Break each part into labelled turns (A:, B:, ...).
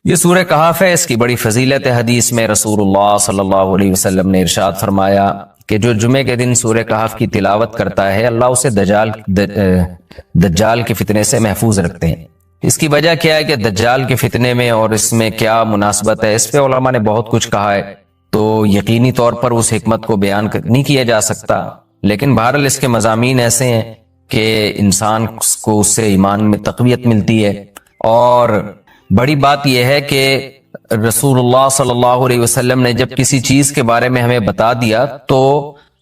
A: یہ سورہ کہف ہے، اس کی بڑی فضیلت ہے۔ حدیث میں رسول اللہ صلی اللہ علیہ وسلم نے ارشاد فرمایا کہ جو جمعے کے دن سورہ کہف کی تلاوت کرتا ہے اللہ اسے دجال کے فتنے سے محفوظ رکھتے ہیں۔ اس کی وجہ کیا ہے کہ دجال کے فتنے میں اور اس میں کیا مناسبت ہے، اس پہ علماء نے بہت کچھ کہا ہے، تو یقینی طور پر اس حکمت کو بیان نہیں کیا جا سکتا، لیکن بہرحال اس کے مضامین ایسے ہیں کہ انسان کو اس سے ایمان میں تقویت ملتی ہے۔ اور بڑی بات یہ ہے کہ رسول اللہ صلی اللہ علیہ وسلم نے جب کسی چیز کے بارے میں ہمیں بتا دیا تو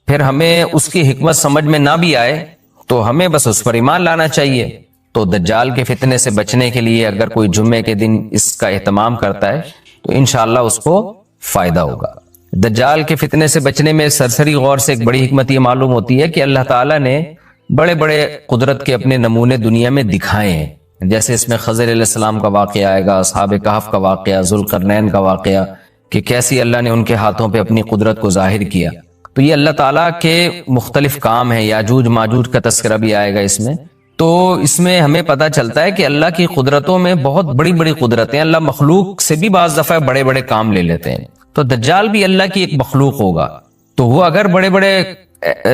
A: پھر ہمیں اس کی حکمت سمجھ میں نہ بھی آئے تو ہمیں بس اس پر ایمان لانا چاہیے۔ تو دجال کے فتنے سے بچنے کے لیے اگر کوئی جمعے کے دن اس کا اہتمام کرتا ہے تو انشاءاللہ اس کو فائدہ ہوگا۔ دجال کے فتنے سے بچنے میں سرسری غور سے ایک بڑی حکمت یہ معلوم ہوتی ہے کہ اللہ تعالیٰ نے بڑے بڑے قدرت کے اپنے نمونے دنیا میں دکھائے ہیں، جیسے اس میں خضر علیہ السلام کا واقعہ آئے گا، اصحاب کہف کا واقعہ، ذوالقرنین کا واقعہ، کہ کیسی اللہ نے ان کے ہاتھوں پہ اپنی قدرت کو ظاہر کیا۔ تو یہ اللہ تعالیٰ کے مختلف کام ہیں۔ یاجوج ماجوج کا تذکرہ بھی آئے گا اس میں، تو اس میں ہمیں پتہ چلتا ہے کہ اللہ کی قدرتوں میں بہت بڑی بڑی قدرتیں، اللہ مخلوق سے بھی بعض دفعہ بڑے بڑے کام لے لیتے ہیں۔ تو دجال بھی اللہ کی ایک مخلوق ہوگا، تو وہ اگر بڑے بڑے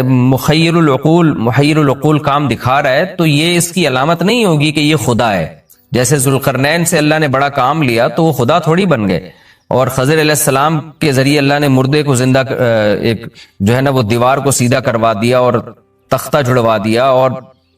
A: محیر العقول کام دکھا رہا ہے تو یہ اس کی علامت نہیں ہوگی کہ یہ خدا ہے۔ جیسے ذوالقرنین سے اللہ نے بڑا کام لیا تو وہ خدا تھوڑی بن گئے، اور خضر علیہ السلام کے ذریعے اللہ نے مردے کو زندہ ایک جو ہے نا وہ دیوار کو سیدھا کروا دیا اور تختہ جڑوا دیا، اور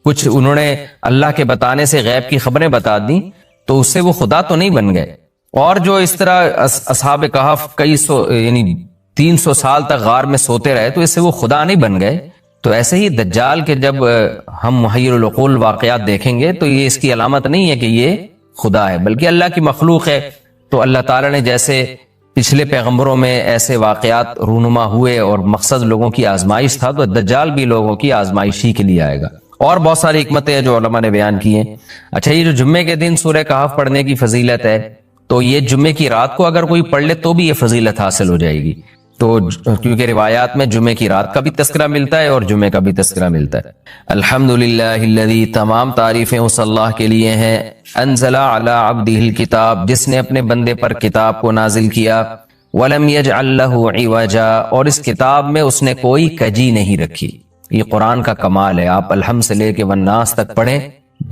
A: کچھ انہوں نے اللہ کے بتانے سے غیب کی خبریں بتا دیں، تو اس سے وہ خدا تو نہیں بن گئے۔ اور جو اس طرح اصحاب کہف کئی سو یعنی 300 سال تک غار میں سوتے رہے تو اس سے وہ خدا نہیں بن گئے۔ تو ایسے ہی دجال کے جب ہم محیر العقول واقعات دیکھیں گے تو یہ اس کی علامت نہیں ہے کہ یہ خدا ہے، بلکہ اللہ کی مخلوق ہے۔ تو اللہ تعالیٰ نے جیسے پچھلے پیغمبروں میں ایسے واقعات رونما ہوئے اور مقصد لوگوں کی آزمائش تھا، تو دجال بھی لوگوں کی آزمائش ہی کے لیے آئے گا۔ اور بہت ساری حکمتیں ہیں جو علماء نے بیان کی ہیں۔ اچھا، یہ جو جمعے کے دن سورہ کہف پڑھنے کی فضیلت ہے، تو یہ جمعے کی رات کو اگر کوئی پڑھ لے تو بھی یہ فضیلت حاصل ہو جائے گی، تو کیونکہ روایات میں جمعے کی رات کا بھی تذکرہ ملتا ہے اور جمعے کا بھی تذکرہ ملتا ہے۔ الحمدللہ الذی، تمام تعریفیں اس اللہ کے لیے ہیں، انزل علی عبدہ الکتاب، جس نے اپنے بندے پر کتاب کو نازل کیا، ولم یجعل لہ عوجا، اور اس کتاب میں اس نے کوئی کجی نہیں رکھی۔ یہ قرآن کا کمال ہے، آپ الحمد سے لے کے والناس تک پڑھیں،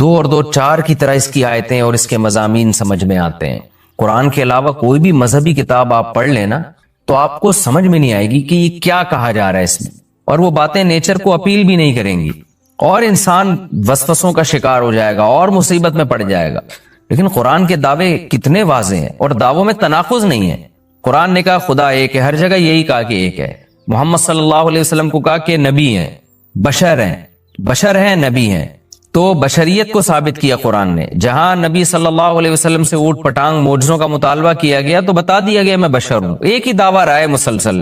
A: 2 اور 2 4 کی طرح اس کی آیتیں اور اس کے مضامین سمجھ میں آتے ہیں۔ قرآن کے علاوہ کوئی بھی مذہبی کتاب آپ پڑھ لینا تو آپ کو سمجھ میں نہیں آئے گی کہ یہ کیا کہا جا رہا ہے اس میں، اور وہ باتیں نیچر کو اپیل بھی نہیں کریں گی، اور انسان وسوسوں کا شکار ہو جائے گا اور مصیبت میں پڑ جائے گا۔ لیکن قرآن کے دعوے کتنے واضح ہیں، اور دعووں میں تناقض نہیں ہے۔ قرآن نے کہا خدا ایک ہے، ہر جگہ یہی کہا کہ ایک ہے۔ محمد صلی اللہ علیہ وسلم کو کہا کہ نبی ہیں، بشر ہیں نبی ہیں، تو بشریت کو ثابت کیا قرآن نے۔ جہاں نبی صلی اللہ علیہ وسلم سے اوٹ پٹانگ معجزوں کا مطالبہ کیا گیا تو بتا دیا گیا میں بشر ہوں۔ ایک ہی دعویٰ رہا ہے مسلسل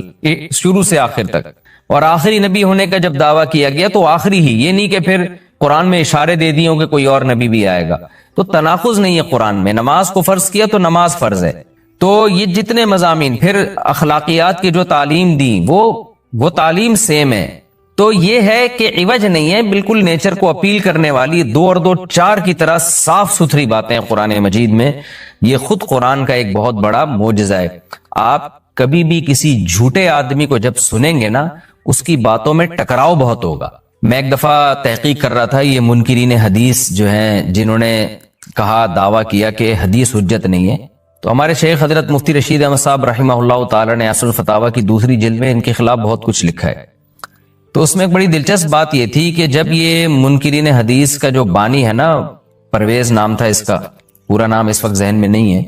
A: شروع سے آخر تک، اور آخری نبی ہونے کا جب دعویٰ کیا گیا تو آخری ہی، یہ نہیں کہ پھر قرآن میں اشارے دے دیے کہ کوئی اور نبی بھی آئے گا۔ تو تناقض نہیں ہے قرآن میں۔ نماز کو فرض کیا تو نماز فرض ہے۔ تو یہ جتنے مضامین، پھر اخلاقیات کی جو تعلیم دی وہ تعلیم سیم ہے۔ تو یہ ہے کہ عوج نہیں ہے، بالکل نیچر کو اپیل کرنے والی 2 اور 2 4 کی طرح صاف ستھری باتیں قرآن مجید میں۔ یہ خود قرآن کا ایک بہت بڑا معجزہ ہے۔ آپ کبھی بھی کسی جھوٹے آدمی کو جب سنیں گے نا، اس کی باتوں میں ٹکراؤ بہت ہوگا۔ میں ایک دفعہ تحقیق کر رہا تھا، یہ منکرین حدیث جو ہیں جنہوں نے کہا دعویٰ کیا کہ حدیث حجت نہیں ہے، تو ہمارے شیخ حضرت مفتی رشید احمد صاحب رحمہ اللہ تعالی نے اصل فتاویٰ کی 2 جلد میں ان کے خلاف بہت کچھ لکھا ہے۔ تو اس میں ایک بڑی دلچسپ بات یہ تھی کہ جب یہ منکرین حدیث کا جو بانی ہے نا، پرویز نام تھا اس کا، پورا نام اس وقت ذہن میں نہیں ہے،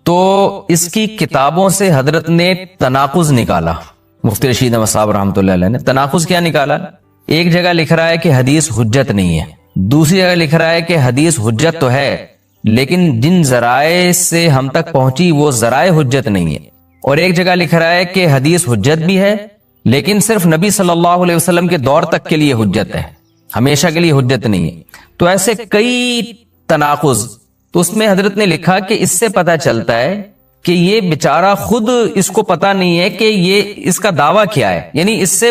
A: تو اس کی کتابوں سے حضرت نے تناقض نکالا۔ مفتی رشید احمد صاحب رحمۃ اللہ علیہ نے تناقض کیا نکالا؟ ایک جگہ لکھ رہا ہے کہ حدیث حجت نہیں ہے، دوسری جگہ لکھ رہا ہے کہ حدیث حجت تو ہے لیکن جن ذرائع سے ہم تک پہنچی وہ ذرائع حجت نہیں ہے، اور ایک جگہ لکھ رہا ہے کہ حدیث حجت بھی ہے لیکن صرف نبی صلی اللہ علیہ وسلم کے دور تک کے لیے حجت ہے، ہمیشہ کے لیے حجت نہیں ہے۔ تو ایسے کئی تناقض، تو اس میں حضرت نے لکھا کہ اس سے پتہ چلتا ہے کہ یہ بیچارہ خود اس کو پتہ نہیں ہے کہ یہ اس کا دعویٰ کیا ہے۔ یعنی اس سے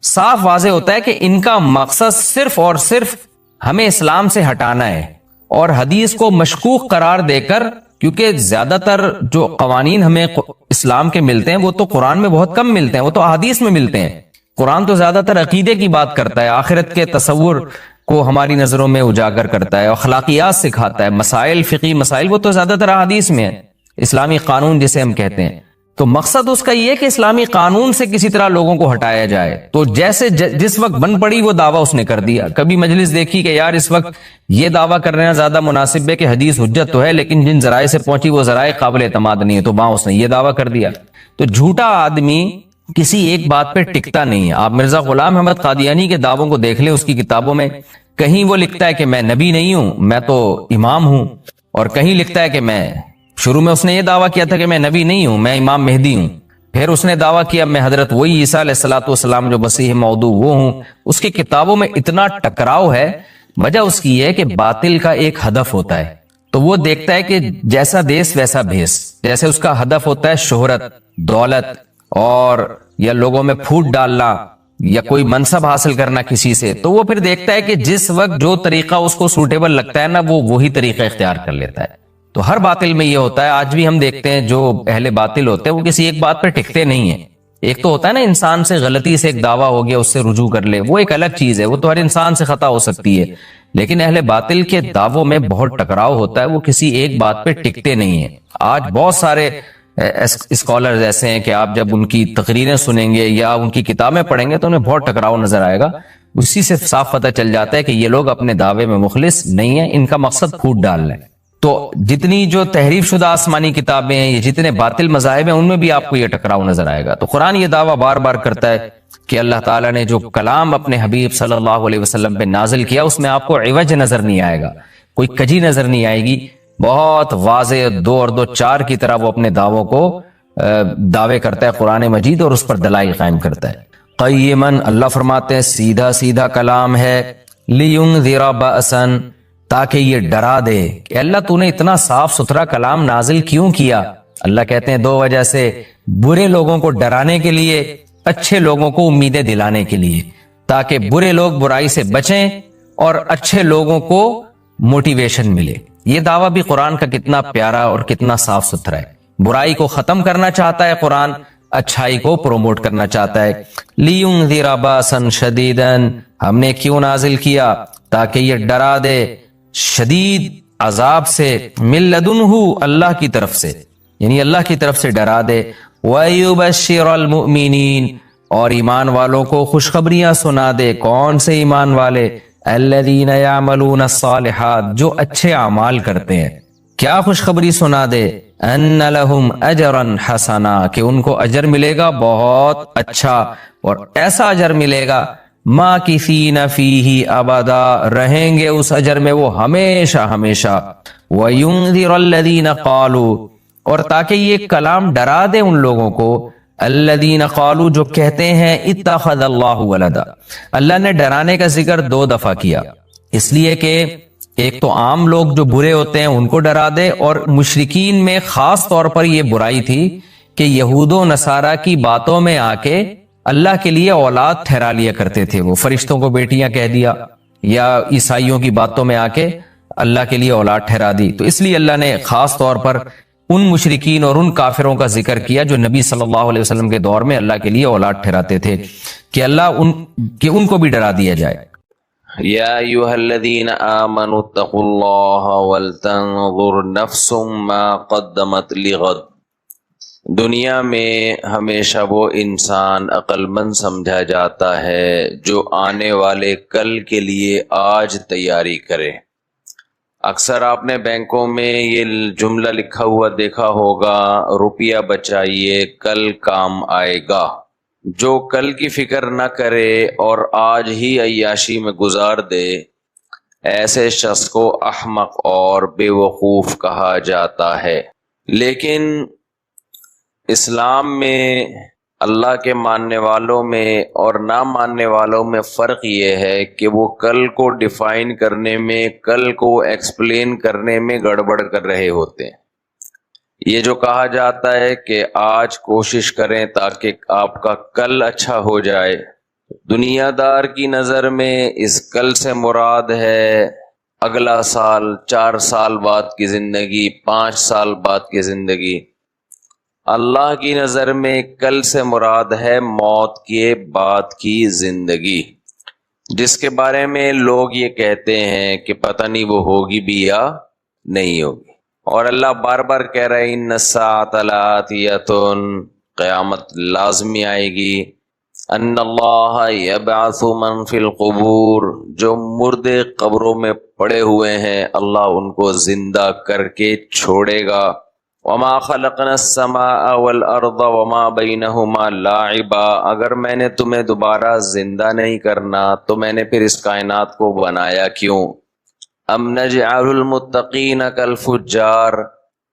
A: صاف واضح ہوتا ہے کہ ان کا مقصد صرف اور صرف ہمیں اسلام سے ہٹانا ہے، اور حدیث کو مشکوک قرار دے کر کیونکہ زیادہ تر جو قوانین ہمیں اسلام کے ملتے ہیں وہ تو قرآن میں بہت کم ملتے ہیں، وہ تو احادیث میں ملتے ہیں۔ قرآن تو زیادہ تر عقیدے کی بات کرتا ہے، آخرت کے تصور کو ہماری نظروں میں اجاگر کرتا ہے، اخلاقیات سکھاتا ہے، مسائل، فقہی مسائل، وہ تو زیادہ تر احادیث میں ہے، اسلامی قانون جسے ہم کہتے ہیں۔ تو مقصد اس کا یہ کہ اسلامی قانون سے کسی طرح لوگوں کو ہٹایا جائے۔ تو جیسے جس وقت بن پڑی وہ دعویٰ اس نے کر دیا۔ کبھی مجلس دیکھی کہ یار اس وقت یہ دعویٰ کرنا زیادہ مناسب ہے کہ حدیث حجت تو ہے لیکن جن ذرائع سے پہنچی وہ ذرائع قابل اعتماد نہیں ہے، تو وہاں اس نے یہ دعویٰ کر دیا۔ تو جھوٹا آدمی کسی ایک بات پہ ٹکتا نہیں ہے۔ آپ مرزا غلام احمد قادیانی کے دعووں کو دیکھ لیں، اس کی کتابوں میں کہیں وہ لکھتا ہے کہ میں نبی نہیں ہوں، میں تو امام ہوں، اور کہیں لکھتا ہے کہ میں، شروع میں اس نے یہ دعویٰ کیا تھا کہ میں نبی نہیں ہوں، میں امام مہدی ہوں، پھر اس نے دعویٰ کیا میں حضرت وہی عیسیٰ علیہ الصلوۃ والسلام جو مسیح موعود وہ ہوں۔ اس کی کتابوں میں اتنا ٹکراؤ ہے، وجہ اس کی یہ ہے کہ باطل کا ایک ہدف ہوتا ہے، تو وہ دیکھتا ہے کہ جیسا دیس ویسا بھیس، جیسے اس کا ہدف ہوتا ہے شہرت، دولت، اور یا لوگوں میں پھوٹ ڈالنا یا کوئی منصب حاصل کرنا کسی سے، تو وہ پھر دیکھتا ہے کہ جس وقت جو طریقہ اس کو سوٹیبل لگتا ہے نا وہ وہی طریقہ اختیار کر لیتا ہے۔ تو ہر باطل میں یہ ہوتا ہے، آج بھی ہم دیکھتے ہیں جو اہل باطل ہوتے ہیں وہ کسی ایک بات پہ ٹکتے نہیں ہیں۔ ایک تو ہوتا ہے نا انسان سے غلطی سے ایک دعویٰ ہو گیا اس سے رجوع کر لے، وہ ایک الگ چیز ہے، وہ تو ہر انسان سے خطا ہو سکتی ہے، لیکن اہل باطل کے دعووں میں بہت ٹکراؤ ہوتا ہے، وہ کسی ایک بات پہ ٹکتے نہیں ہیں۔ آج بہت سارے اسکالرز ایسے ہیں کہ آپ جب ان کی تقریریں سنیں گے یا ان کی کتابیں پڑھیں گے تو انہیں بہت ٹکراؤ نظر آئے گا، اسی سے صاف پتہ چل جاتا ہے کہ یہ لوگ اپنے دعوے میں مخلص نہیں ہیں، ان کا مقصد پھوٹ ڈالنا ہے۔ تو جتنی جو تحریف شدہ آسمانی کتابیں ہیں، یہ جتنے باطل مذاہب ہیں، ان میں بھی آپ کو یہ ٹکراؤ نظر آئے گا۔ تو قرآن یہ دعویٰ بار بار کرتا ہے کہ اللہ تعالیٰ نے جو کلام اپنے حبیب صلی اللہ علیہ وسلم پہ نازل کیا اس میں آپ کو عوج نظر نہیں آئے گا، کوئی کجی نظر نہیں آئے گی، بہت واضح 2 اور 2 4 کی طرح وہ اپنے دعووں کو دعوے کرتا ہے قرآن مجید، اور اس پر دلائل قائم کرتا ہے۔ قیماً، اللہ فرماتے ہیں سیدھا سیدھا کلام ہے، لینذر بأسا، تاکہ یہ ڈرا دے کہ اللہ تو نے اتنا صاف ستھرا کلام نازل کیوں کیا؟ اللہ کہتے ہیں 2 وجہ سے، برے لوگوں کو ڈرانے کے لیے، اچھے لوگوں کو امیدیں دلانے کے لیے، تاکہ برے لوگ برائی سے بچیں اور اچھے لوگوں کو موٹیویشن ملے۔ یہ دعویٰ بھی قرآن کا کتنا پیارا اور کتنا صاف ستھرا ہے۔ برائی کو ختم کرنا چاہتا ہے قرآن، اچھائی کو پروموٹ کرنا چاہتا ہے۔ لِيُنذِرَ بَأْسًا شَدِيدًا، ہم نے کیوں نازل کیا؟ تاکہ یہ ڈرا دے شدید عذاب سے، من لدنہ، اللہ کی طرف سے، یعنی اللہ کی طرف سے ڈرا دے۔ وَيُبَشِّرَ الْمُؤْمِنِينَ، اور ایمان والوں کو خوشخبریاں سنا دے۔ کون سے ایمان والے؟ الَّذِينَ يَعْمَلُونَ الصَّالِحَاتِ، جو اچھے اعمال کرتے ہیں۔ کیا خوشخبری سنا دے؟ ان لہم اجرا حسنا، کہ ان کو اجر ملے گا بہت اچھا، اور ایسا اجر ملے گا ماکثین فیہ ابدا، رہیں گے اس اجر میں وہ ہمیشہ ہمیشہ۔ وینذر الذین قالوا، اور تاکہ یہ کلام ڈرا دے ان لوگوں کو، الذین قالوا، جو کہتے ہیں اتخذ اللہ ولدا۔ اللہ نے ڈرانے کا ذکر 2 دفعہ کیا، اس لیے کہ ایک تو عام لوگ جو برے ہوتے ہیں ان کو ڈرا دے، اور مشرکین میں خاص طور پر یہ برائی تھی کہ یہود و نصارہ کی باتوں میں آ کے اللہ کے لیے اولاد ٹھہرا لیا کرتے تھے، وہ فرشتوں کو بیٹیاں کہہ دیا، یا عیسائیوں کی باتوں میں آ کے اللہ کے لیے اولاد ٹھہرا دی۔ تو اس لیے اللہ نے خاص طور پر ان مشرکین اور ان کافروں کا ذکر کیا جو نبی صلی اللہ علیہ وسلم کے دور میں اللہ کے لیے اولاد ٹھہراتے تھے، کہ اللہ ان کو بھی ڈرا دیا جائے۔
B: یا ایھا الذین آمنوا اتقوا اللہ ولتنظر نفس ما قدمت لغد۔ دنیا میں ہمیشہ وہ انسان عقل مند سمجھا جاتا ہے جو آنے والے کل کے لیے آج تیاری کرے۔ اکثر آپ نے بینکوں میں یہ جملہ لکھا ہوا دیکھا ہوگا، روپیہ بچائیے کل کام آئے گا۔ جو کل کی فکر نہ کرے اور آج ہی عیاشی میں گزار دے، ایسے شخص کو احمق اور بے وقوف کہا جاتا ہے۔ لیکن اسلام میں اللہ کے ماننے والوں میں اور نہ ماننے والوں میں فرق یہ ہے کہ وہ کل کو ڈیفائن کرنے میں، کل کو ایکسپلین کرنے میں گڑبڑ کر رہے ہوتے ہیں۔ یہ جو کہا جاتا ہے کہ آج کوشش کریں تاکہ آپ کا کل اچھا ہو جائے، دنیا دار کی نظر میں اس کل سے مراد ہے اگلا سال، 4 سال بعد کی زندگی، 5 سال بعد کی زندگی، اللہ کی نظر میں کل سے مراد ہے موت کے بعد کی زندگی، جس کے بارے میں لوگ یہ کہتے ہیں کہ پتہ نہیں وہ ہوگی بھی یا نہیں ہوگی۔ اور اللہ بار بار کہہ رہے ہیں ان الساعۃ لآتیۃ، قیامت لازمی آئے گی، ان اللہ یبعث من فی القبور، جو مردے قبروں میں پڑے ہوئے ہیں اللہ ان کو زندہ کر کے چھوڑے گا۔ وما خلقنا السماء والارض وما بینہما لاعبا، اگر میں نے تمہیں دوبارہ زندہ نہیں کرنا تو میں نے پھر اس کائنات کو بنایا کیوں؟ ام نجعل المتقین کالفجار،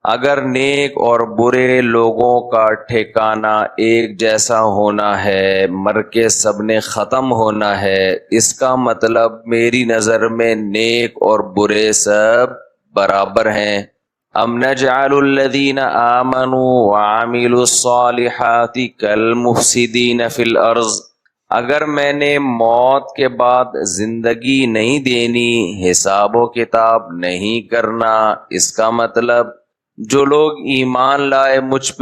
B: اگر نیک اور برے لوگوں کا ٹھکانہ ایک جیسا ہونا ہے، مر کے سب نے ختم ہونا ہے، اس کا مطلب میری نظر میں نیک اور برے سب برابر ہیں۔ ام نجعل الذین آمنوا وعملوا الصالحات کالمفسدین فی الارض، اگر میں نے موت کے بعد زندگی نہیں دینی، حساب و کتاب نہیں کرنا، اس کا مطلب جو لوگ ایمان لائے مجھ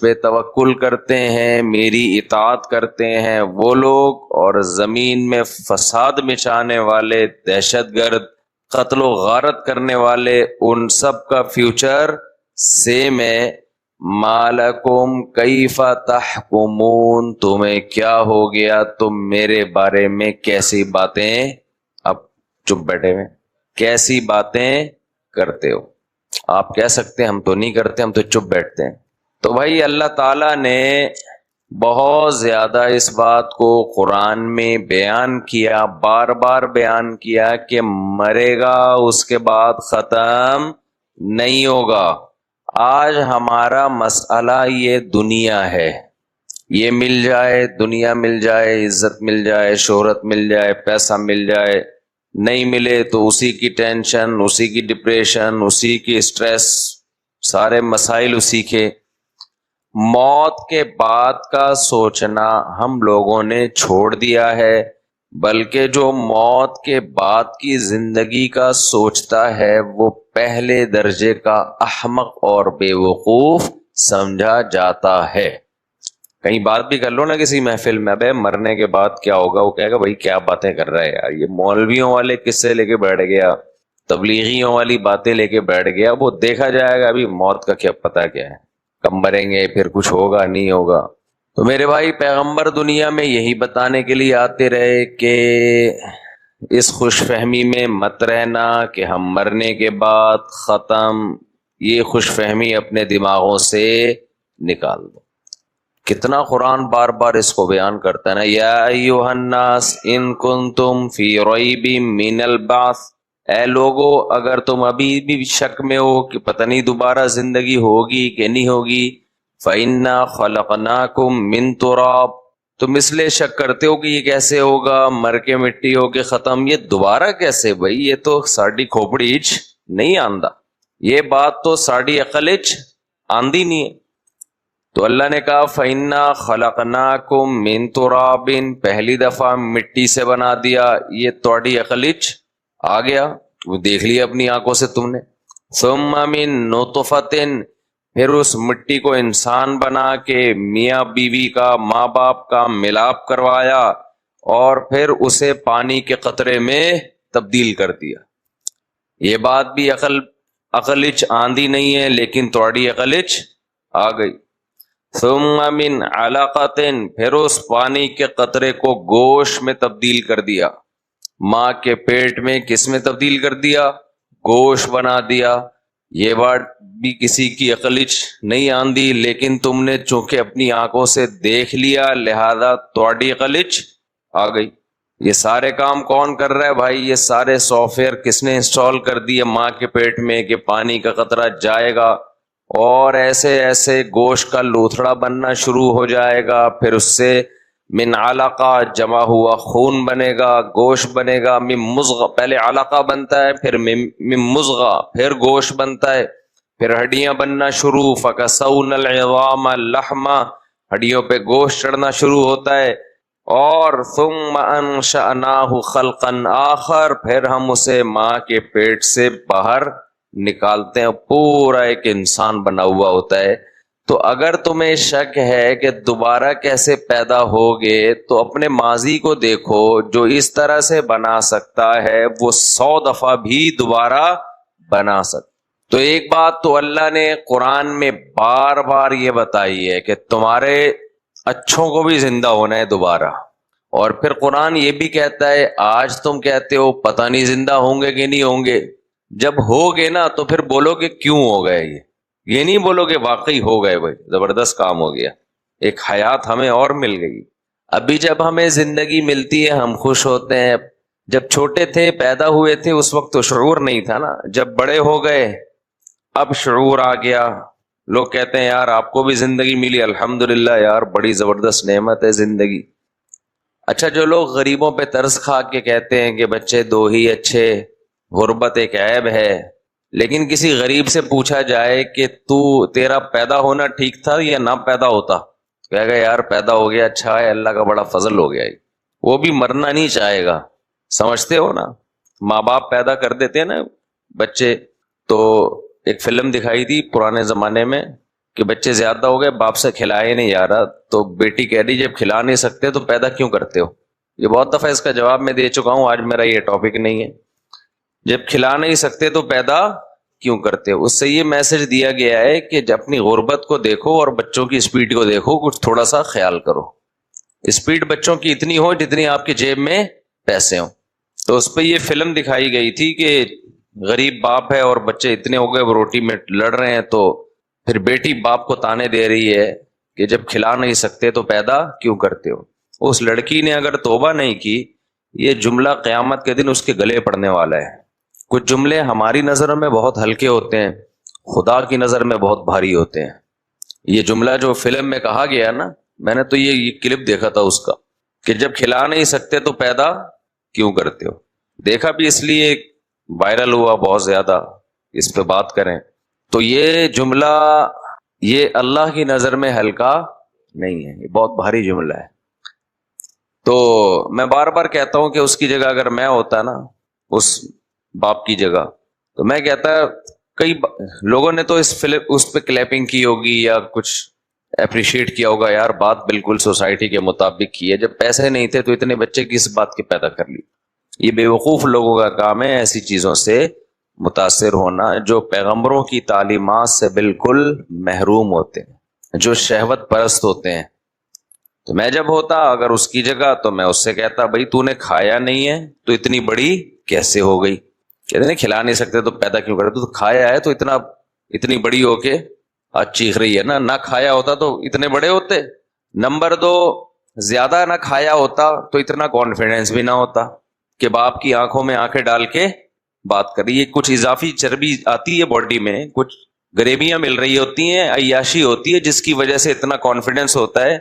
B: پہ توکل کرتے ہیں، میری اطاعت کرتے ہیں، وہ لوگ، اور زمین میں فساد مچانے والے، دہشت گرد، قتل و غارت کرنے والے، ان سب کا فیوچر سیم ہے۔ مالکم کیف تحکمون، تمہیں کیا ہو گیا، تم میرے بارے میں کیسی باتیں، اب چپ بیٹھے ہوئے، کیسی باتیں کرتے ہو؟ آپ کہہ سکتے ہیں ہم تو نہیں کرتے، ہم تو چپ بیٹھتے ہیں۔ تو بھائی اللہ تعالیٰ نے بہت زیادہ اس بات کو قرآن میں بیان کیا، بار بار بیان کیا کہ مرے گا اس کے بعد ختم نہیں ہوگا۔ آج ہمارا مسئلہ یہ دنیا ہے، یہ مل جائے، دنیا مل جائے، عزت مل جائے، شہرت مل جائے، پیسہ مل جائے، نہیں ملے تو اسی کی ٹینشن، اسی کی ڈپریشن، اسی کی سٹریس، سارے مسائل اسی کے۔ موت کے بعد کا سوچنا ہم لوگوں نے چھوڑ دیا ہے، بلکہ جو موت کے بعد کی زندگی کا سوچتا ہے وہ پہلے درجے کا احمق اور بے وقوف سمجھا جاتا ہے۔ کہیں بات بھی کر لو نا کسی محفل میں، ابے مرنے کے بعد کیا ہوگا، وہ کہے گا بھائی کیا باتیں کر رہا ہے یار، یہ مولویوں والے قصے لے کے بیٹھ گیا، تبلیغیوں والی باتیں لے کے بیٹھ گیا، وہ دیکھا جائے گا، ابھی موت کا کیا پتہ کیا ہے، کب مریں گے، پھر کچھ ہوگا نہیں ہوگا۔ تو میرے بھائی پیغمبر دنیا میں یہی بتانے کے لیے آتے رہے کہ اس خوش فہمی میں مت رہنا کہ ہم مرنے کے بعد ختم، یہ خوش فہمی اپنے دماغوں سے نکال دو۔ کتنا قرآن بار بار اس کو بیان کرتا ہے نا، یا ایھا الناس ان کنتم فی ریب من البعث، اے لوگو اگر تم ابھی بھی شک میں ہو کہ پتہ نہیں دوبارہ زندگی ہوگی کہ نہیں ہوگی، فإنا خلقناکم من تراب، تم اس لیے شک کرتے ہو کہ یہ کیسے ہوگا، مر کے مٹی ہو کے ختم، یہ دوبارہ کیسے؟ بھائی یہ تو ساڑی کھوپڑی اچ نہیں آندا، یہ بات تو ساڑی عقل اچ آندی نہیں ہے۔ تو اللہ نے کہا فإنا خلقناکم من تراب، پہلی دفعہ مٹی سے بنا دیا، یہ توڑی عقل اچ آ گیا، وہ دیکھ لیا اپنی آنکھوں سے تم نے۔ ثم من نطفۃ، پھر اس مٹی کو انسان بنا کے میاں بیوی کا، ماں باپ کا ملاپ کروایا، اور پھر اسے پانی کے قطرے میں تبدیل کر دیا۔ یہ بات بھی عقل اچ آندھی نہیں ہے، لیکن توڑی عقل اچ آ گئی۔ ثم من علقۃ، پھر اس پانی کے قطرے کو گوشت میں تبدیل کر دیا، ماں کے پیٹ میں کس میں تبدیل کر دیا؟ گوشت بنا دیا۔ یہ بات بھی کسی کی عقل اچ نہیں آندی، لیکن تم نے چونکہ اپنی آنکھوں سے دیکھ لیا لہذا توڑی عقل اچ آ گئی۔ یہ سارے کام کون کر رہا ہے بھائی؟ یہ سارے سافٹ ویئر کس نے انسٹال کر دیے ماں کے پیٹ میں کہ پانی کا قطرہ جائے گا اور ایسے ایسے گوشت کا لوتھڑا بننا شروع ہو جائے گا، پھر اس سے من علقہ جمع ہوا خون بنے گا، گوشت بنے گا، من مضغہ، پہلے علقہ بنتا ہے، پھر من مضغہ، پھر گوشت بنتا ہے، پھر ہڈیاں بننا شروع، فکسونا العظام لحما، ہڈیوں پہ گوشت چڑھنا شروع ہوتا ہے، اور ثم انشأناہ خلقا آخر، پھر ہم اسے ماں کے پیٹ سے باہر نکالتے ہیں، پورا ایک انسان بنا ہوا ہوتا ہے۔ تو اگر تمہیں شک ہے کہ دوبارہ کیسے پیدا ہوگے تو اپنے ماضی کو دیکھو، جو اس طرح سے بنا سکتا ہے وہ 100 دفعہ بھی دوبارہ بنا سکتا۔ تو ایک بات تو اللہ نے قرآن میں بار بار یہ بتائی ہے کہ تمہارے اچھوں کو بھی زندہ ہونا ہے دوبارہ، اور پھر قرآن یہ بھی کہتا ہے آج تم کہتے ہو پتہ نہیں زندہ ہوں گے کہ نہیں ہوں گے، جب ہوگے نا تو پھر بولو کہ کیوں ہو گئے، یہ نہیں بولو کہ واقعی ہو گئے، بھائی زبردست کام ہو گیا، ایک حیات ہمیں اور مل گئی۔ ابھی جب ہمیں زندگی ملتی ہے ہم خوش ہوتے ہیں، جب چھوٹے تھے پیدا ہوئے تھے اس وقت تو شعور نہیں تھا نا، جب بڑے ہو گئے اب شعور آ گیا، لوگ کہتے ہیں یار آپ کو بھی زندگی ملی، الحمدللہ یار بڑی زبردست نعمت ہے زندگی۔ اچھا، جو لوگ غریبوں پہ ترس کھا کے کہتے ہیں کہ بچے دو ہی اچھے، غربت ایک عیب ہے، لیکن کسی غریب سے پوچھا جائے کہ تیرا پیدا ہونا ٹھیک تھا یا نہ پیدا ہوتا، کہے گا یار پیدا ہو گیا اچھا ہے، اللہ کا بڑا فضل ہو گیا۔ وہ بھی مرنا نہیں چاہے گا، سمجھتے ہو نا، ماں باپ پیدا کر دیتے ہیں نا بچے۔ تو ایک فلم دکھائی تھی پرانے زمانے میں کہ بچے زیادہ ہو گئے، باپ سے کھلایا نہیں جا رہا، تو بیٹی کہہ رہی جب کھلا نہیں سکتے تو پیدا کیوں کرتے ہو؟ یہ بہت دفعہ اس کا جواب میں دے چکا ہوں، آج میرا یہ ٹاپک نہیں ہے۔ جب کھلا نہیں سکتے تو پیدا کیوں کرتے ہو؟ اس سے یہ میسج دیا گیا ہے کہ جب اپنی غربت کو دیکھو اور بچوں کی اسپیڈ کو دیکھو، کچھ تھوڑا سا خیال کرو، اسپیڈ بچوں کی اتنی ہو جتنی آپ کی جیب میں پیسے ہوں۔ تو اس پہ یہ فلم دکھائی گئی تھی کہ غریب باپ ہے اور بچے اتنے ہو گئے وہ روٹی میں لڑ رہے ہیں، تو پھر بیٹی باپ کو تانے دے رہی ہے کہ جب کھلا نہیں سکتے تو پیدا کیوں کرتے ہو۔ اس لڑکی نے اگر توبہ نہیں کی، یہ جملہ قیامت کے دن اس کے گلے پڑنے والا ہے۔ کچھ جملے ہماری نظر میں بہت ہلکے ہوتے ہیں، خدا کی نظر میں بہت بھاری ہوتے ہیں۔ یہ جملہ جو فلم میں کہا گیا نا، میں نے تو یہ کلپ دیکھا تھا اس کا کہ جب کھلا نہیں سکتے تو پیدا کیوں کرتے ہو، دیکھا بھی اس لیے وائرل ہوا بہت زیادہ، اس پہ بات کریں۔ تو یہ جملہ یہ اللہ کی نظر میں ہلکا نہیں ہے، یہ بہت بھاری جملہ ہے۔ تو میں بار بار کہتا ہوں کہ اس کی جگہ اگر میں ہوتا نا، اس باپ کی جگہ، تو میں کہتا کئی لوگوں نے تو اس پہ کلیپنگ کی ہوگی یا کچھ اپریشیٹ کیا ہوگا، یار بات بالکل سوسائٹی کے مطابق کی ہے، جب پیسے نہیں تھے تو اتنے بچے کس بات کے پیدا کر لی۔ یہ بے وقوف لوگوں کا کام ہے ایسی چیزوں سے متاثر ہونا جو پیغمبروں کی تعلیمات سے بالکل محروم ہوتے ہیں، جو شہوت پرست ہوتے ہیں۔ تو میں جب ہوتا اگر اس کی جگہ تو میں اس سے کہتا بھائی تو نے کھایا نہیں ہے تو اتنی بڑی کیسے ہو گئی؟ کہتے ہیں کھلا نہیں سکتے تو پیدا کیوں کرتے؟ تو کھایا ہے تو اتنی بڑی ہو کے آج چیخ رہی ہے نا، نہ کھایا ہوتا تو اتنے بڑے ہوتے۔ نمبر 2، زیادہ نہ کھایا ہوتا تو اتنا کانفیڈنس بھی نہ ہوتا کہ باپ کی آنکھوں میں آنکھیں ڈال کے بات کر رہی ہے۔ کچھ اضافی چربی آتی ہے باڈی میں، کچھ گریبیاں مل رہی ہوتی ہیں، عیاشی ہوتی ہے، جس کی وجہ سے اتنا کانفیڈنس ہوتا ہے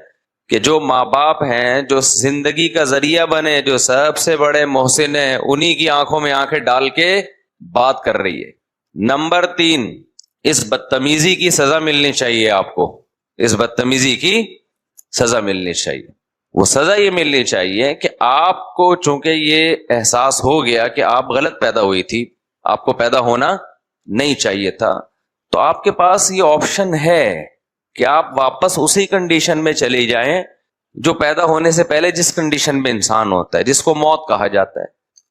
B: کہ جو ماں باپ ہیں، جو زندگی کا ذریعہ بنے، جو سب سے بڑے محسن ہیں، انہی کی آنکھوں میں آنکھیں ڈال کے بات کر رہی ہے۔ نمبر 3، اس بدتمیزی کی سزا ملنی چاہیے آپ کو، اس بدتمیزی کی سزا ملنی چاہیے۔ وہ سزا یہ ملنی چاہیے کہ آپ کو چونکہ یہ احساس ہو گیا کہ آپ غلط پیدا ہوئی تھی، آپ کو پیدا ہونا نہیں چاہیے تھا، تو آپ کے پاس یہ آپشن ہے کہ آپ واپس اسی کنڈیشن میں چلے جائیں جو پیدا ہونے سے پہلے جس کنڈیشن میں انسان ہوتا ہے، جس کو موت کہا جاتا ہے۔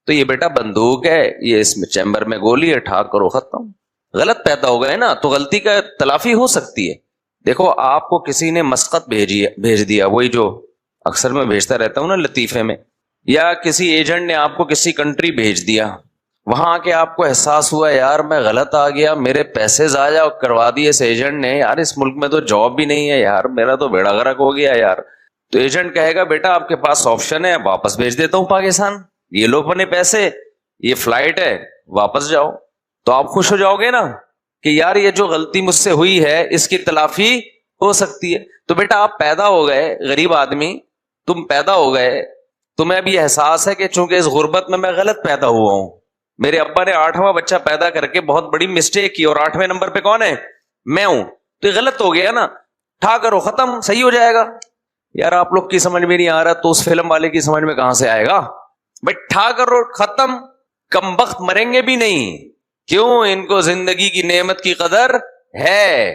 B: تو یہ بیٹا بندوق ہے، یہ اس میں چیمبر میں گولی ہے، ٹھاک کرو ختم۔ غلط پیدا ہو گئے نا تو غلطی کا تلافی ہو سکتی ہے۔ دیکھو آپ کو کسی نے مسقط بھیج دیا، وہی جو اکثر میں بھیجتا رہتا ہوں نا لطیفے میں، یا کسی ایجنٹ نے آپ کو کسی کنٹری بھیج دیا، وہاں آ کے آپ کو احساس ہوا یار میں غلط آ گیا، میرے پیسے ضائع کروا دیے اس ایجنٹ نے، یار اس ملک میں تو جاب بھی نہیں ہے، یار میرا تو بیڑا غرق ہو گیا یار۔ تو ایجنٹ کہے گا بیٹا آپ کے پاس آپشن ہے، واپس بھیج دیتا ہوں پاکستان، یہ لو اپنے پیسے، یہ فلائٹ ہے، واپس جاؤ۔ تو آپ خوش ہو جاؤ گے نا کہ یار یہ جو غلطی مجھ سے ہوئی ہے اس کی تلافی ہو سکتی ہے۔ تو بیٹا آپ پیدا ہو گئے غریب آدمی، تم پیدا ہو گئے، تمہیں ابھی احساس ہے کہ چونکہ اس غربت میں غلط پیدا ہوا ہوں، میرے ابا نے 8واں بچہ پیدا کر کے بہت بڑی مسٹیک کی اور 8ویں نمبر پہ کون ہے؟ میں ہوں، تو یہ غلط ہو گیا نا، ٹھا کرو ختم، صحیح ہو جائے گا۔ یار آپ لوگ کی سمجھ میں نہیں آ رہا تو اس فلم والے کی سمجھ میں کہاں سے آئے گا؟ بیٹھا کرو، ختم، کم وقت مریں گے بھی نہیں، کیوں؟ ان کو زندگی کی نعمت کی قدر ہے۔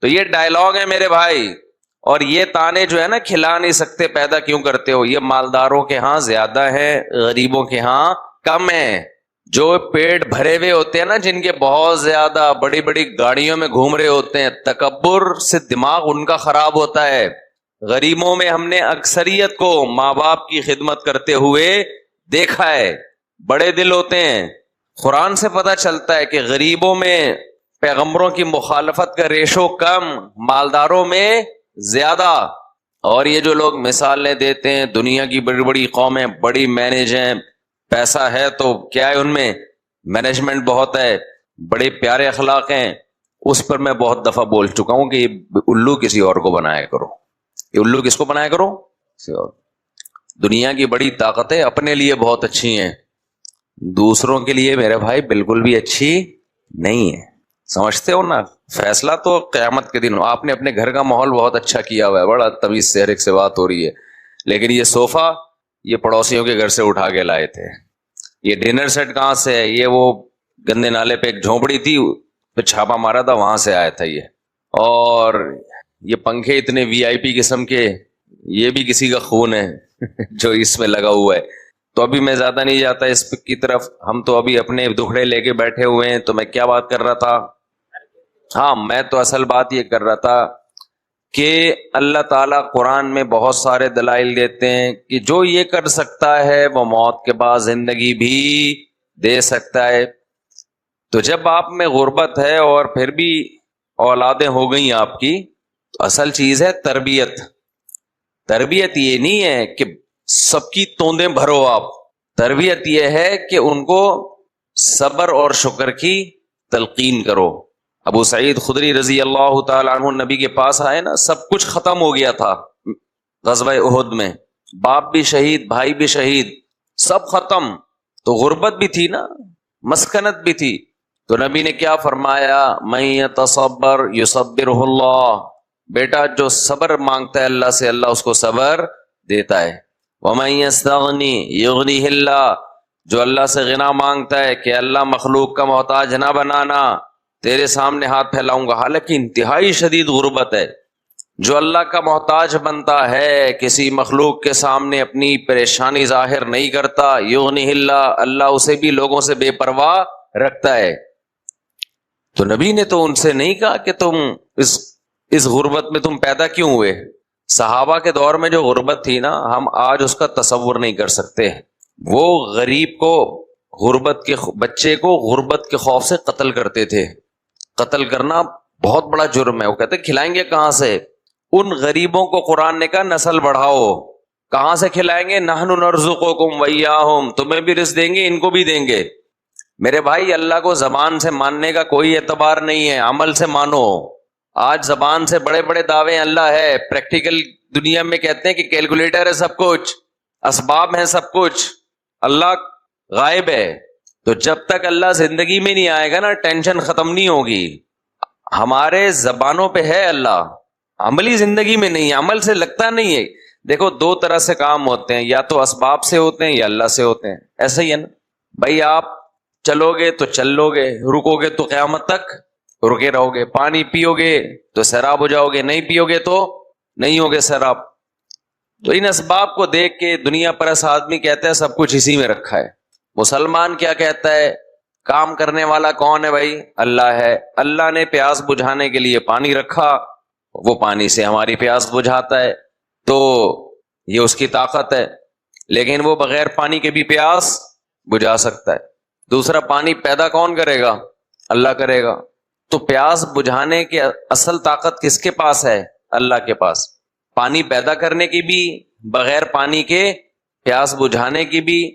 B: تو یہ ڈائلاگ ہے میرے بھائی، اور یہ تانے جو ہے نا، کھلا نہیں سکتے پیدا کیوں کرتے ہو، یہ مالداروں کے ہاں زیادہ ہے، غریبوں کے ہاں کم ہے۔ جو پیٹ بھرے ہوئے ہوتے ہیں نا، جن کے بہت زیادہ بڑی بڑی گاڑیوں میں گھوم رہے ہوتے ہیں، تکبر سے دماغ ان کا خراب ہوتا ہے۔ غریبوں میں ہم نے اکثریت کو ماں باپ کی خدمت کرتے ہوئے دیکھا ہے، بڑے دل ہوتے ہیں۔ قرآن سے پتہ چلتا ہے کہ غریبوں میں پیغمبروں کی مخالفت کا ریشو کم، مالداروں میں زیادہ۔ اور یہ جو لوگ مثالیں دیتے ہیں دنیا کی بڑی بڑی قومیں بڑی مینج ہیں، پیسہ ہے تو کیا ہے، ان میں مینجمنٹ بہت ہے، بڑے پیارے اخلاق ہیں، اس پر میں بہت دفعہ بول چکا ہوں کہ یہ الو کسی اور کو بنایا کرو۔ یہ الو کس کو بنایا کرو؟ کسی اور۔ دنیا کی بڑی طاقتیں اپنے لیے بہت اچھی ہیں، دوسروں کے لیے میرے بھائی بالکل بھی اچھی نہیں ہے۔ سمجھتے ہو نا؟ فیصلہ تو قیامت کے دن۔ آپ نے اپنے گھر کا ماحول بہت اچھا کیا ہوا ہے، بڑا تمیز سے ہر ایک سے بات ہو رہی ہے، لیکن یہ صوفہ یہ پڑوسیوں کے گھر سے اٹھا کے لائے تھے۔ یہ ڈنر سیٹ کہاں سے ہے؟ یہ وہ گندے نالے پہ ایک جھونپڑی تھی، پہ چھاپا مارا تھا، وہاں سے آیا تھا یہ۔ اور یہ پنکھے اتنے وی آئی پی قسم کے، یہ بھی کسی کا خون ہے جو اس میں لگا ہوا ہے۔ تو ابھی میں زیادہ نہیں جاتا اس کی طرف، ہم تو ابھی اپنے دکھڑے لے کے بیٹھے ہوئے ہیں۔ تو میں کیا بات کر رہا تھا؟ ہاں، میں تو اصل بات یہ کر رہا تھا کہ اللہ تعالیٰ قرآن میں بہت سارے دلائل دیتے ہیں کہ جو یہ کر سکتا ہے وہ موت کے بعد زندگی بھی دے سکتا ہے۔ تو جب آپ میں غربت ہے اور پھر بھی اولادیں ہو گئیں آپ کی، تو اصل چیز ہے تربیت۔ تربیت یہ نہیں ہے کہ سب کی توندیں بھرو آپ، تربیت یہ ہے کہ ان کو صبر اور شکر کی تلقین کرو۔ ابو سعید خدری رضی اللہ تعالی عنہ نبی کے پاس آئے نا، سب کچھ ختم ہو گیا تھا غزوہ احد میں، باپ بھی شہید، بھائی بھی شہید، سب ختم، تو غربت بھی تھی نا، مسکنت بھی تھی۔ تو نبی نے کیا فرمایا؟ من یتصبر یصبرہ اللہ، بیٹا جو صبر مانگتا ہے اللہ سے، اللہ اس کو صبر دیتا ہے۔ ومن یستغنی یغنیہ اللہ، جو اللہ سے غنا مانگتا ہے کہ اللہ مخلوق کا محتاج نہ بنانا، تیرے سامنے ہاتھ پھیلاؤں گا، حالانکہ انتہائی شدید غربت ہے۔ جو اللہ کا محتاج بنتا ہے، کسی مخلوق کے سامنے اپنی پریشانی ظاہر نہیں کرتا، یغنیہ اللہ، اللہ اسے بھی لوگوں سے بے پرواہ رکھتا ہے۔ تو نبی نے تو ان سے نہیں کہا کہ تم اس غربت میں تم پیدا کیوں ہوئے۔ صحابہ کے دور میں جو غربت تھی نا، ہم آج اس کا تصور نہیں کر سکتے۔ وہ غریب کو، غربت کے بچے کو غربت کے خوف سے قتل کرتے تھے۔ قتل کرنا بہت بڑا جرم ہے۔ وہ کہتے کھلائیں گے کہاں سے؟ ان غریبوں کو قرآن نے کہا نسل بڑھاؤ۔ کہاں سے کھلائیں گے؟ نحن نرزقکم وإیاہم، تمہیں بھی رزق دیں گے، ان کو بھی دیں گے۔ میرے بھائی، اللہ کو زبان سے ماننے کا کوئی اعتبار نہیں ہے، عمل سے مانو۔ آج زبان سے بڑے بڑے دعوے اللہ ہے، پریکٹیکل دنیا میں کہتے ہیں کہ کیلکولیٹر ہے سب کچھ، اسباب ہیں سب کچھ، اللہ غائب ہے۔ تو جب تک اللہ زندگی میں نہیں آئے گا نا، ٹینشن ختم نہیں ہوگی۔ ہمارے زبانوں پہ ہے اللہ، عملی زندگی میں نہیں، عمل سے لگتا نہیں ہے۔ دیکھو، دو طرح سے کام ہوتے ہیں، یا تو اسباب سے ہوتے ہیں یا اللہ سے ہوتے ہیں۔ ایسا ہی ہے نا بھائی، آپ چلو گے تو چل لو گے، رکو گے تو قیامت تک رکے رہو گے، پانی پیو گے تو سیراب ہو جاؤ گے، نہیں پیو گے تو نہیں ہوگے سیراب۔ تو ان اسباب کو دیکھ کے دنیا پرست آدمی کہتا ہے سب کچھ اسی میں رکھا ہے۔ مسلمان کیا کہتا ہے؟ کام کرنے والا کون ہے بھائی؟ اللہ ہے۔ اللہ نے پیاس بجھانے کے لیے پانی رکھا، وہ پانی سے ہماری پیاس بجھاتا ہے، تو یہ اس کی طاقت ہے۔ لیکن وہ بغیر پانی کے بھی پیاس بجھا سکتا ہے۔ دوسرا، پانی پیدا کون کرے گا؟ اللہ کرے گا۔ تو پیاس بجھانے کی اصل طاقت کس کے پاس ہے؟ اللہ کے پاس۔ پانی پیدا کرنے کی بھی، بغیر پانی کے پیاس بجھانے کی بھی،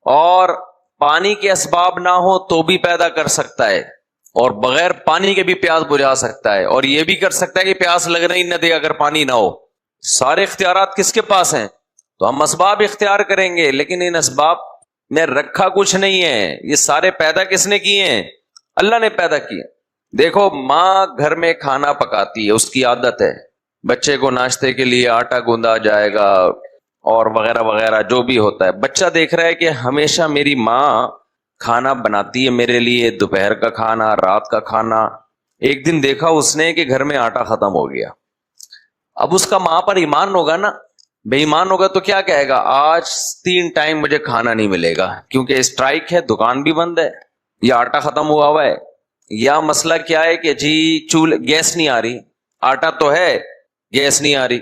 B: اور پانی کے اسباب نہ ہو تو بھی پیدا کر سکتا ہے، اور بغیر پانی کے بھی پیاس بجھا سکتا ہے، اور یہ بھی کر سکتا ہے کہ پیاس لگنا ہی نہ دے اگر پانی نہ ہو۔ سارے اختیارات کس کے پاس ہیں؟ تو ہم اسباب اختیار کریں گے، لیکن ان اسباب میں رکھا کچھ نہیں ہے۔ یہ سارے پیدا کس نے کیے ہیں؟ اللہ نے پیدا کیے۔ دیکھو، ماں گھر میں کھانا پکاتی ہے، اس کی عادت ہے، بچے کو ناشتے کے لیے آٹا گوندا جائے گا اور وغیرہ وغیرہ جو بھی ہوتا ہے. بچہ دیکھ رہا ہے کہ ہمیشہ میری ماں کھانا بناتی ہے میرے لیے، دوپہر کا کھانا، رات کا کھانا. ایک دن دیکھا اس نے کہ گھر میں آٹا ختم ہو گیا. اب اس کا ماں پر ایمان ہوگا نا، بے ایمان ہوگا تو کیا کہے گا؟ آج 3 ٹائم مجھے کھانا نہیں ملے گا کیونکہ اسٹرائک ہے، دکان بھی بند ہے، یا آٹا ختم ہوا ہے، یا مسئلہ کیا ہے کہ جی گیس نہیں آ رہی، آٹا تو ہے گیس نہیں آ رہی.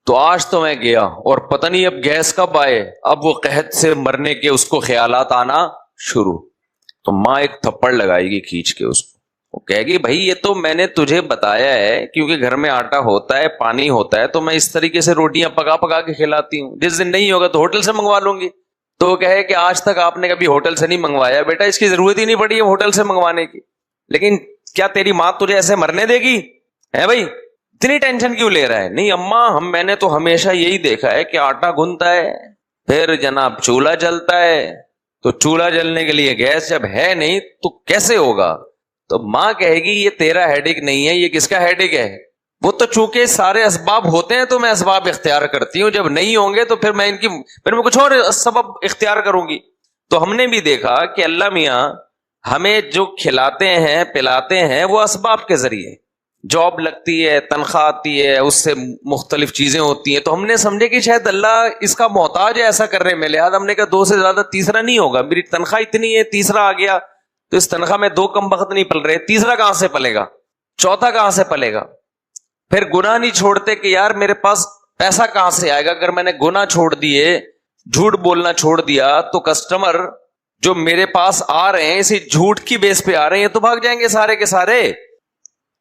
B: تو آج تو میں گیا اور پتہ نہیں اب گیس کب آئے. اب وہ قحط سے مرنے کے اس کو خیالات آنا شروع. تو ماں ایک تھپڑ لگائے گی کھینچ کے اس کو، وہ کہے گی بھائی یہ تو میں نے تجھے بتایا ہے کیونکہ گھر میں آٹا ہوتا ہے، پانی ہوتا ہے، تو میں اس طریقے سے روٹیاں پکا پکا کے کھلاتی ہوں. جس دن نہیں ہوگا تو ہوٹل سے منگوا لوں گی. تو وہ کہے کہ آج تک آپ نے کبھی ہوٹل سے نہیں منگوایا. بیٹا اس کی ضرورت ہی نہیں پڑی ہے ہوٹل سے منگوانے کی، لیکن کیا تیری ماں تجھے ایسے مرنے دے گی؟ ہے بھائی، اتنی ٹینشن کیوں لے رہا ہے؟ نہیں اماں، میں نے تو ہمیشہ یہی دیکھا ہے کہ آٹا گنتا ہے، پھر جناب چولہا جلتا ہے، تو چولہا جلنے کے لیے گیس جب ہے نہیں تو کیسے ہوگا؟ تو ماں کہے گی یہ تیرا ہیڈک نہیں ہے، یہ کس کا ہیڈک ہے؟ وہ تو چونکہ سارے اسباب ہوتے ہیں تو میں اسباب اختیار کرتی ہوں، جب نہیں ہوں گے تو پھر میں کچھ اور سبب اختیار کروں گی. تو ہم نے بھی دیکھا کہ اللہ میاں ہمیں جو کھلاتے ہیں پلاتے ہیں وہ اسباب کے ذریعے، جاب لگتی ہے، تنخواہ آتی ہے، اس سے مختلف چیزیں ہوتی ہیں. تو ہم نے سمجھے کہ شاید اللہ اس کا محتاج ہے ایسا کرنے میں، لہٰذا ہم نے کہا 2 سے زیادہ تیسرا نہیں ہوگا. میری تنخواہ اتنی ہے، تیسرا آ گیا تو اس تنخواہ میں 2 کم بخت نہیں پل رہے، تیسرا کہاں سے پلے گا؟ چوتھا کہاں سے پلے گا؟ پھر گناہ نہیں چھوڑتے کہ یار میرے پاس پیسہ کہاں سے آئے گا؟ اگر میں نے گناہ چھوڑ دیے، جھوٹ بولنا چھوڑ دیا، تو کسٹمر جو میرے پاس آ رہے ہیں اسی جھوٹ کی بیس پہ آ رہے ہیں، تو بھاگ جائیں گے سارے کے سارے.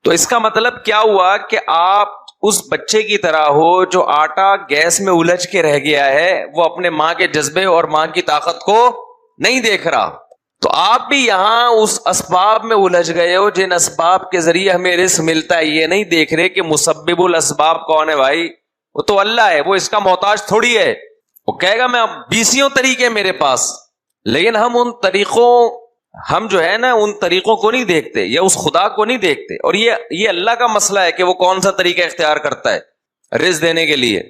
B: تو اس کا مطلب کیا ہوا کہ آپ اس بچے کی طرح ہو جو آٹا گیس میں الجھ کے رہ گیا ہے، وہ اپنے ماں کے جذبے اور ماں کی طاقت کو نہیں دیکھ رہا. تو آپ بھی یہاں اس اسباب میں الجھ گئے ہو جن اسباب کے ذریعے ہمیں رزق ملتا ہے. یہ نہیں دیکھ رہے کہ مسبب الاسباب کون ہے بھائی؟ وہ تو اللہ ہے، وہ اس کا محتاج تھوڑی ہے. وہ کہے گا میں 20 طریقے میرے پاس، لیکن ہم جو ہے نا ان طریقوں کو نہیں دیکھتے یا اس خدا کو نہیں دیکھتے. اور یہ اللہ کا مسئلہ ہے کہ وہ کون سا طریقہ اختیار کرتا ہے رزق دینے کے لیے.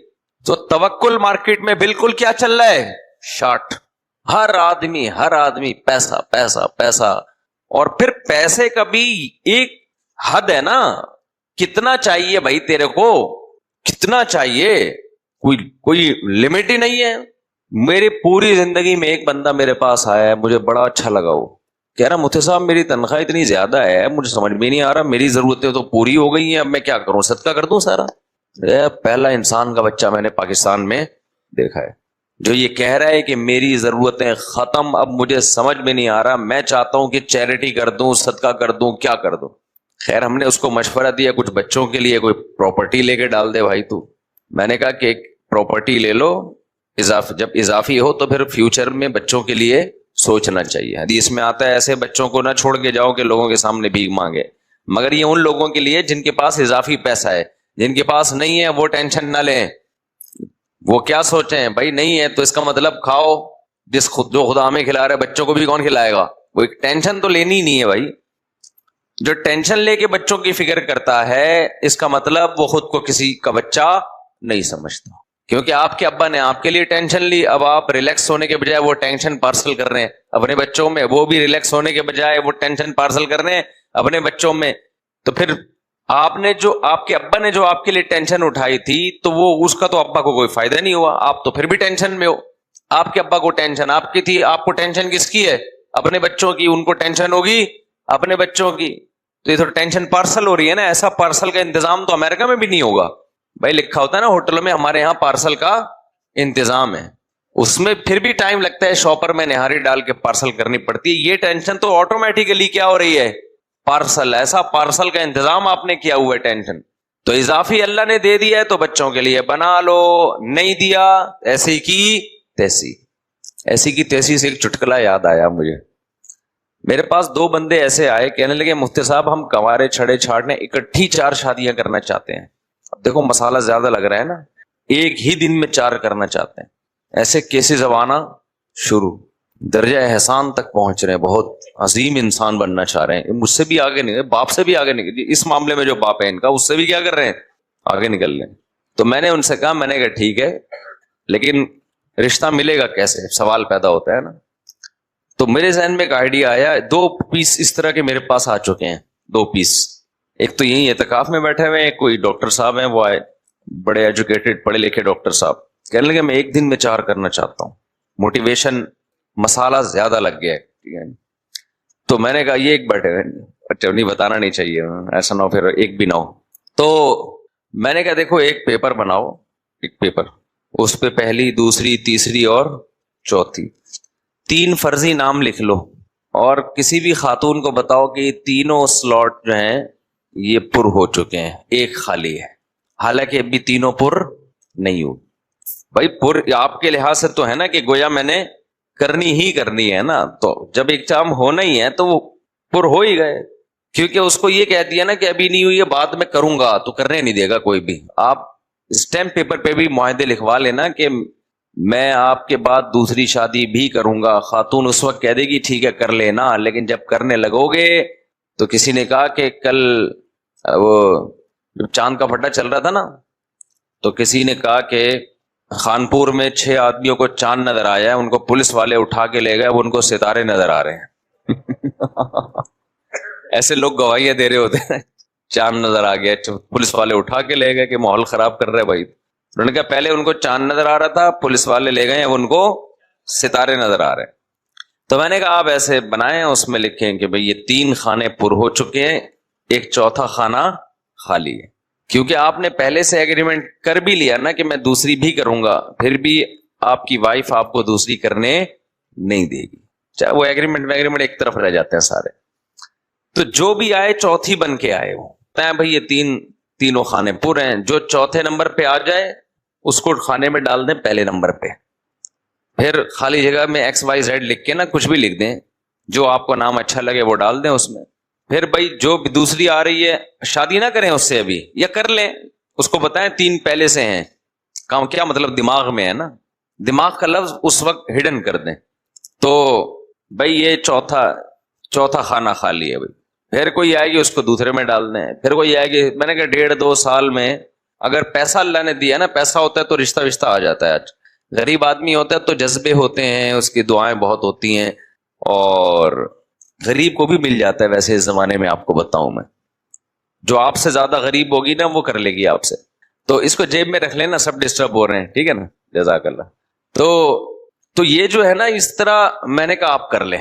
B: تو توکل مارکیٹ میں بالکل کیا چل رہا ہے؟ شارٹ. ہر آدمی پیسہ پیسہ پیسہ. اور پھر پیسے کا بھی ایک حد ہے نا، کتنا چاہیے بھائی تیرے کو، کتنا چاہیے، کوئی لمٹ ہی نہیں ہے. میری پوری زندگی میں ایک بندہ میرے پاس آیا ہے، مجھے بڑا اچھا لگا. وہ کہہ رہا مفتی صاحب میری تنخواہ اتنی زیادہ ہے، مجھے سمجھ میں نہیں آ رہا، میری ضرورتیں تو پوری ہو گئی ہیں، اب میں کیا کروں، صدقہ کر دوں سارا. پہلا انسان کا بچہ میں نے پاکستان میں دیکھا ہے جو یہ کہہ رہا ہے کہ میری ضرورتیں ختم، اب مجھے سمجھ میں نہیں آ رہا، میں چاہتا ہوں کہ چیریٹی کر دوں، صدقہ کر دوں، کیا کر دوں. خیر ہم نے اس کو مشورہ دیا کچھ بچوں کے لیے کوئی پراپرٹی لے کے ڈال دے بھائی تو. میں نے کہا کہ ایک پراپرٹی لے لو، جب اضافی ہو تو پھر فیوچر میں بچوں کے لیے سوچنا چاہیے. حدیث میں آتا ہے ایسے بچوں کو نہ چھوڑ کے جاؤ کہ لوگوں کے سامنے بھیک مانگے، مگر یہ ان لوگوں کے لیے جن کے پاس اضافی پیسہ ہے. جن کے پاس نہیں ہے وہ ٹینشن نہ لیں، وہ کیا سوچیں بھائی نہیں ہے تو اس کا مطلب کھاؤ، جو خدا ہمیں کھلا رہا ہے بچوں کو بھی کون کھلائے گا؟ وہ ایک ٹینشن تو لینی ہی نہیں ہے بھائی. جو ٹینشن لے کے بچوں کی فکر کرتا ہے اس کا مطلب وہ خود کو کسی کا بچہ نہیں سمجھتا، کیونکہ آپ کے ابا نے آپ کے لیے ٹینشن لی، اب آپ ریلیکس ہونے کے بجائے وہ ٹینشن پارسل کر رہے ہیں اپنے بچوں میں، وہ بھی ریلیکس ہونے کے بجائے وہ ٹینشن پارسل کر رہے ہیں اپنے بچوں میں. تو پھر آپ کے ابا نے جو آپ کے لیے ٹینشن اٹھائی تھی تو وہ اس کا تو ابا کو کوئی فائدہ نہیں ہوا، آپ تو پھر بھی ٹینشن میں ہو. آپ کے ابا کو ٹینشن آپ کی تھی، آپ کو ٹینشن کس کی ہے؟ اپنے بچوں کی. ان کو ٹینشن ہوگی اپنے بچوں کی. تو یہ تو ٹینشن پارسل ہو رہی ہے نا. ایسا پارسل کا انتظام تو امریکہ میں بھی نہیں ہوگا بھائی. لکھا ہوتا ہے نا ہوٹلوں میں، ہمارے یہاں پارسل کا انتظام ہے، اس میں پھر بھی ٹائم لگتا ہے، شاپر میں نہاری ڈال کے پارسل کرنی پڑتی ہے. یہ ٹینشن تو آٹومیٹیکلی کیا ہو رہی ہے؟ پارسل. ایسا پارسل کا انتظام آپ نے کیا ہوا ہے ٹینشن. تو اضافی اللہ نے دے دیا ہے تو بچوں کے لیے بنا لو، نہیں دیا ایسی کی تیسی سے ایک چٹکلا یاد آیا مجھے. میرے پاس 2 بندے ایسے آئے، کہنے لگے مفتی صاحب ہم کنوارے چھڑے چھاڑنے اکٹھی 4 شادیاں کرنا چاہتے ہیں. اب دیکھو مسئلہ زیادہ لگ رہا ہے نا، ایک ہی دن میں 4 کرنا چاہتے ہیں. ایسے کیسز اب آنا شروع، درجہ احسان تک پہنچ رہے ہیں، بہت عظیم انسان بننا چاہ رہے ہیں. مجھ سے بھی آگے نہیں، باپ سے بھی آگے نہیں. اس معاملے میں جو باپ ہے ان کا، اس سے بھی کیا کر رہے ہیں، آگے نکل لیں. تو میں نے ان سے کہا, میں نے کہا ٹھیک ہے, لیکن رشتہ ملے گا کیسے, سوال پیدا ہوتا ہے نا. تو میرے ذہن میں ایک آئیڈیا آیا, 2 پیس اس طرح کے میرے پاس آ چکے ہیں, 2 پیس. ایک تو یہی اعتکاف میں بیٹھے ہوئے ہیں, کوئی ڈاکٹر صاحب ہیں, وہ آئے بڑے ایجوکیٹڈ پڑھے لکھے ڈاکٹر صاحب, کہنے لگے میں 1 دن میں 4 کرنا چاہتا ہوں, موٹیویشن مسالہ زیادہ لگ گیا ہے. تو میں نے کہا یہ ایک بیٹھے ہوئے, اچھا نہیں بتانا نہیں چاہیے, ایسا نہ ہو پھر ایک بھی نہ ہو. تو میں نے کہا دیکھو ایک پیپر بناؤ, ایک پیپر, اس پہ پہلی, دوسری, تیسری اور چوتھی 3 فرضی نام لکھ لو, اور کسی بھی خاتون کو بتاؤ کہ یہ تینوں سلاٹ جو ہیں یہ پر ہو چکے ہیں, ایک خالی ہے, حالانکہ ابھی تینوں پر نہیں ہو. بھائی پر آپ کے لحاظ سے تو ہے نا کہ گویا میں نے کرنی ہی کرنی ہے نا, تو جب ایک کام ہونا ہی ہے تو وہ پر ہو ہی گئے, کیونکہ اس کو یہ کہہ دیا نا کہ ابھی نہیں ہوئی ہے, بعد میں کروں گا, تو کرنے نہیں دے گا کوئی بھی. آپ اسٹیمپ پیپر پہ بھی معاہدے لکھوا لینا کہ میں آپ کے بعد دوسری شادی بھی کروں گا. خاتون اس وقت کہہ دے گی ٹھیک ہے کر لینا, لیکن جب کرنے لگو گے تو کسی نے کہا کہ کل وہ جب چاند کا پھٹا چل رہا تھا نا, تو کسی نے کہا کہ خانپور میں 6 آدمیوں کو چاند نظر آیا ہے, ان کو پولیس والے اٹھا کے لے گئے, وہ ان کو ستارے نظر آ رہے ہیں. ایسے لوگ گواہیاں دے رہے ہوتے ہیں, چاند نظر آ گیا, پولیس والے اٹھا کے لے گئے کہ ماحول خراب کر رہے بھائی. انہوں نے کہا پہلے ان کو چاند نظر آ رہا تھا, پولیس والے لے گئے, اب ان کو ستارے نظر آ رہے ہیں. تو میں نے کہا آپ ایسے بنائیں, اس میں لکھیں کہ بھئی یہ 3 خانے پر ہو چکے ہیں, ایک چوتھا خانہ خالی ہے. کیونکہ آپ نے پہلے سے ایگریمنٹ کر بھی لیا نا کہ میں دوسری بھی کروں گا, پھر بھی آپ کی وائف آپ کو دوسری کرنے نہیں دے گی, چاہے وہ ایگریمنٹ ایک طرف رہ جاتے ہیں سارے. تو جو بھی آئے چوتھی بن کے آئے, وہ بھائی یہ تینوں خانے پورے ہیں, جو چوتھے نمبر پہ آ جائے اس کو خانے میں ڈال دیں پہلے نمبر پہ, پھر خالی جگہ میں XYZ لکھ کے نا کچھ بھی لکھ دیں, جو آپ کو نام اچھا لگے وہ ڈال دیں اس میں. پھر بھائی جو دوسری آ رہی ہے شادی نہ کریں اس سے ابھی, یا کر لیں, اس کو بتائیں 3 پہلے سے ہیں, کام کیا مطلب دماغ میں ہے نا, دماغ کا لفظ اس وقت ہڈن کر دیں. تو بھائی یہ چوتھا خانہ خالی ہے بھائی. پھر کوئی آئے گی اس کو دوسرے میں ڈال دیں, پھر کوئی آئے گی, میں نے کہا 1.5-2 سال میں اگر پیسہ اللہ نے دیا نا, پیسہ ہوتا ہے تو رشتہ آ جاتا ہے. آج غریب آدمی ہوتا ہے تو جذبے ہوتے ہیں, اس کی دعائیں بہت ہوتی ہیں, اور غریب کو بھی مل جاتا ہے. ویسے اس زمانے میں آپ کو بتاؤں میں, جو آپ سے زیادہ غریب ہوگی نا وہ کر لے گی آپ سے. تو اس کو جیب میں رکھ لینا, سب ڈسٹرب ہو رہے ہیں, ٹھیک ہے نا, جزاک اللہ. تو یہ جو ہے نا اس طرح میں نے کہا آپ کر لیں.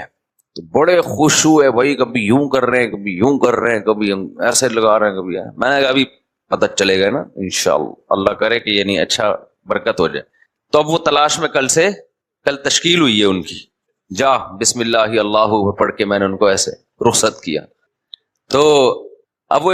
B: تو بڑے خوش ہوئے بھائی, کبھی یوں کر رہے ہیں, کبھی یوں کر رہے ہیں, کبھی ایسے لگا رہے ہیں, کبھی. میں نے کہا ابھی پتہ چلے گا نا انشاءاللہ, اللہ کرے کہ یعنی اچھا برکت ہو جائے. تو اب وہ تلاش میں کل تشکیل ہوئی ہے ان کی, جا بسم اللہ اللہ پڑھ کے میں نے ان کو ایسے رخصت کیا. تو اب وہ